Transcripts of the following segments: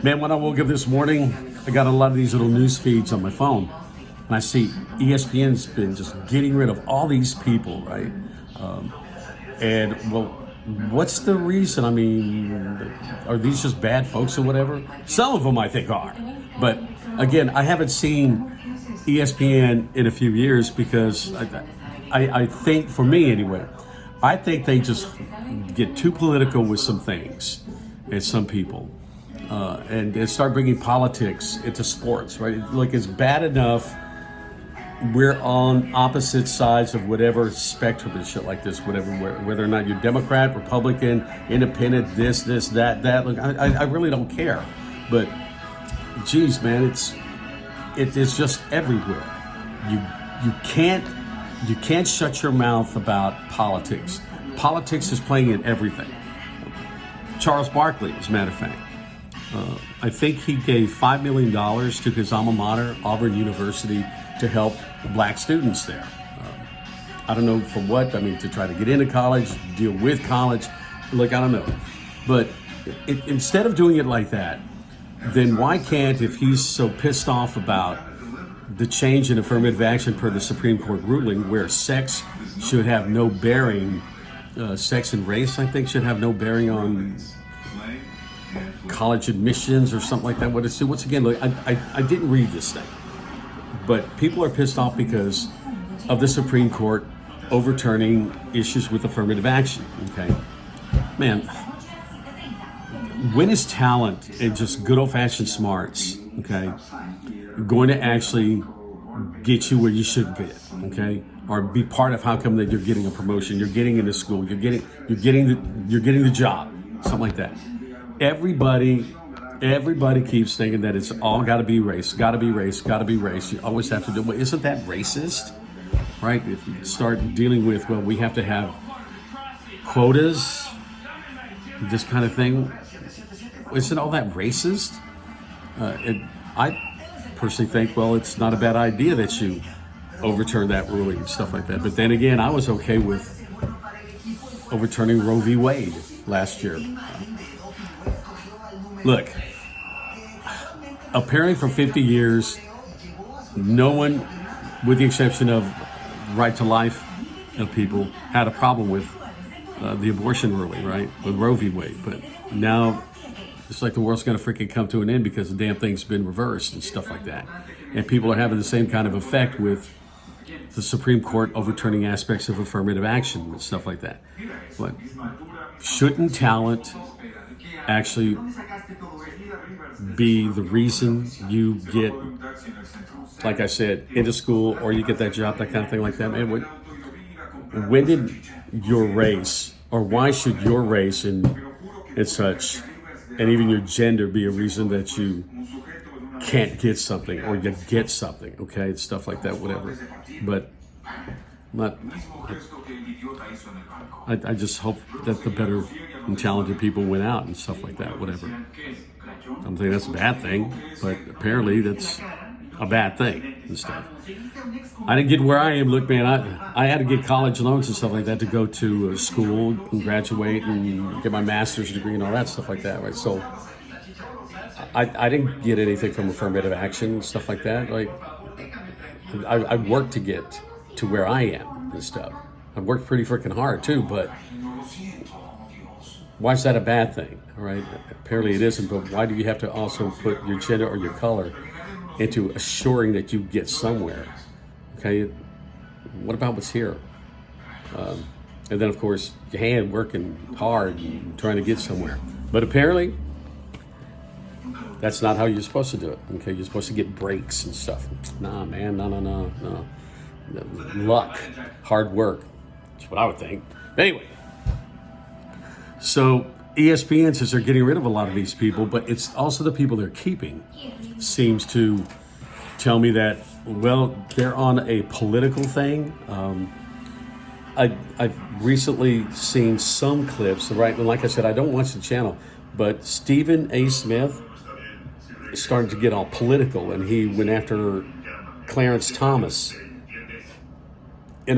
Man, when I woke up this morning, I got a lot of these little news feeds on my phone. And I see ESPN's been just getting rid of all these people, right? And well, what's the reason? I mean, are these just bad folks or whatever? Some of them I think are. But again, I haven't seen ESPN in a few years because I think, for me anyway, I think they just get too political with some things and some people. And they start bringing politics into sports, right? Like, it's bad enough we're on opposite sides of whatever spectrum and shit like this, whatever, whether or not you're Democrat, Republican, Independent, this, that. Look, I really don't care. But, geez, man, it's just everywhere. You can't shut your mouth about politics. Politics is playing in everything. Charles Barkley, as a matter of fact. I think he gave $5 million to his alma mater, Auburn University, to help black students there. I don't know for what. I mean, to try to get into college, deal with college. Look, I don't know. But instead of doing it like that, then why can't, if he's so pissed off about the change in affirmative action per the Supreme Court ruling, where sex should have no bearing, sex and race, I think, should have no bearing on college admissions or something like that. Once again, look, I didn't read this thing, but people are pissed off because of the Supreme Court overturning issues with affirmative action. Okay, man, when is talent and just good old-fashioned smarts, okay, going to actually get you where you should get, okay, or be part of how come that you're getting a promotion, you're getting into school, you're getting the job, something like that. Everybody keeps thinking that it's all got to be race. You always have to do. Well, isn't that racist? Right? If you start dealing with, well, we have to have quotas, this kind of thing. Isn't all that racist? I personally think, well, it's not a bad idea that you overturn that ruling and stuff like that. But then again, I was okay with overturning Roe v. Wade last year. Look, apparently for 50 years, no one, with the exception of right to life of people, had a problem with the abortion ruling, right, with Roe v. Wade. But now it's like the world's going to freaking come to an end because the damn thing's been reversed and stuff like that. And people are having the same kind of effect with the Supreme Court overturning aspects of affirmative action and stuff like that. But shouldn't talent actually be the reason you get, like I said, into school, or you get that job, that kind of thing like that? Man, when did your race, or why should your race and such, and even your gender, be a reason that you can't get something, or you get something, okay, and stuff like that, whatever. But I just hope that the better and talented people went out and stuff like that, whatever. I don't think that's a bad thing, but apparently that's a bad thing and stuff. I didn't get where I am. Look, man, I had to get college loans and stuff like that to go to school and graduate and get my master's degree and all that stuff like that, right? So I didn't get anything from affirmative action and stuff like that. Like, I worked to get to where I am and stuff. I worked pretty freaking hard too, but why is that a bad thing? All right, apparently it isn't, but why do you have to also put your gender or your color into assuring that you get somewhere? Okay, what about what's here? And then, of course, your hand working hard and trying to get somewhere. But apparently, that's not how you're supposed to do it. Okay, you're supposed to get breaks and stuff. Nah, man, no. Luck, hard work. That's what I would think. Anyway, so ESPN says they're getting rid of a lot of these people, but it's also the people they're keeping seems to tell me that, well, they're on a political thing. I've recently seen some clips, right? And like I said, I don't watch the channel, but Stephen A. Smith started to get all political, and he went after Clarence Thomas in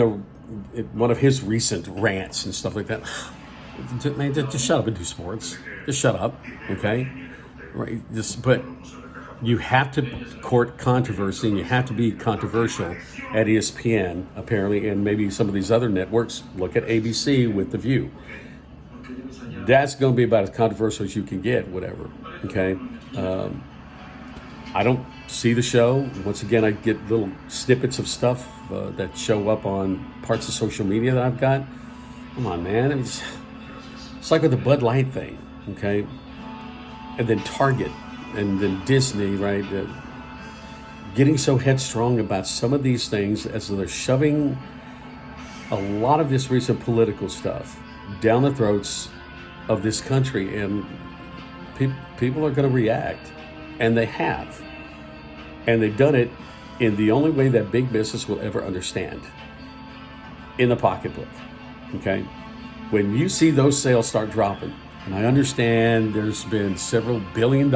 one of his recent rants and stuff like that. Man, just shut up and do sports. Just shut up, okay? right? But you have to court controversy, and you have to be controversial at ESPN, apparently, and maybe some of these other networks. Look at ABC with The View. That's going to be about as controversial as you can get, whatever. Okay. I don't see the show. Once again, I get little snippets of stuff that show up on parts of social media that I've got. Come on, man. It's like with the Bud Light thing, okay? And then Target, and then Disney, right? Getting so headstrong about some of these things as they're shoving a lot of this recent political stuff down the throats of this country, and people are going to react, and they have, and they've done it in the only way that big business will ever understand, in the pocketbook. Okay, when you see those sales start dropping, and I understand there's been several $1 billion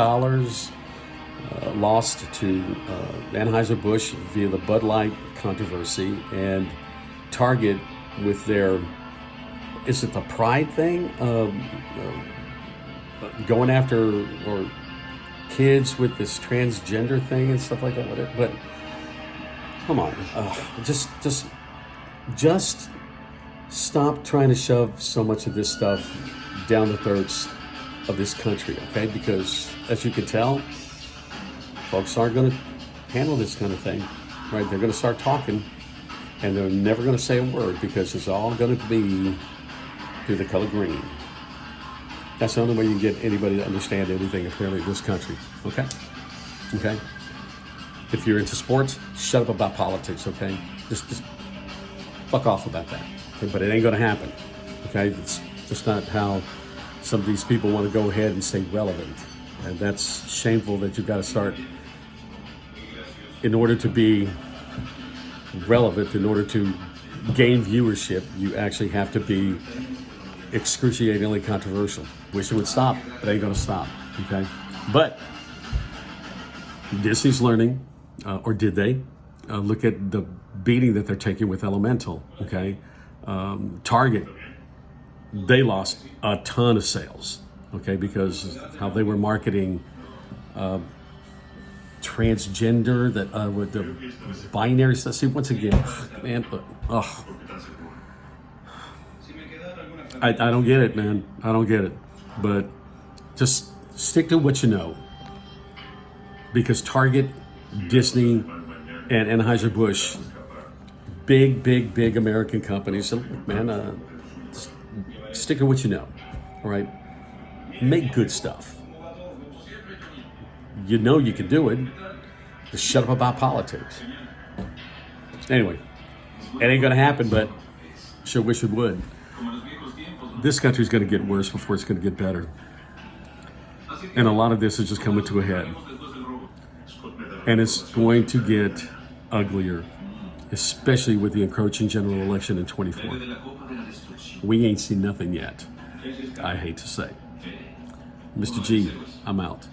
lost to Anheuser-Busch via the Bud Light controversy, and Target with their, is it the Pride thing? Going after or kids with this transgender thing and stuff like that. Whatever. But come on, just stop trying to shove so much of this stuff down the throats of this country, okay? Because as you can tell, folks aren't going to handle this kind of thing, right? They're going to start talking, and they're never going to say a word, because it's all going to be through the color green. That's the only way you can get anybody to understand anything, apparently, in this country, okay? Okay? If you're into sports, shut up about politics, okay? Just fuck off about that. Okay? But it ain't going to happen, okay? It's just not how some of these people want to go ahead and stay relevant. And that's shameful that you've got to start, in order to be relevant, in order to gain viewership, you actually have to be excruciatingly controversial. Wish it would stop, but it ain't gonna stop, okay? But Disney's learning, or did they? Look at the beating that they're taking with Elemental, okay? Target, they lost a ton of sales, okay, because how they were marketing transgender, that with the binary stuff. See, once again, man, I don't get it, man. I don't get it. But just stick to what you know, because Target, Disney, and Anheuser-Busch, big American companies. So, man, stick to what you know, all right? Make good stuff. You know you can do it. Just shut up about politics. Anyway, it ain't gonna happen, but sure wish it would. This country's gonna get worse before it's gonna get better. And a lot of this is just coming to a head. And it's going to get uglier, especially with the encroaching general election in 24. We ain't seen nothing yet, I hate to say. Mr. G, I'm out.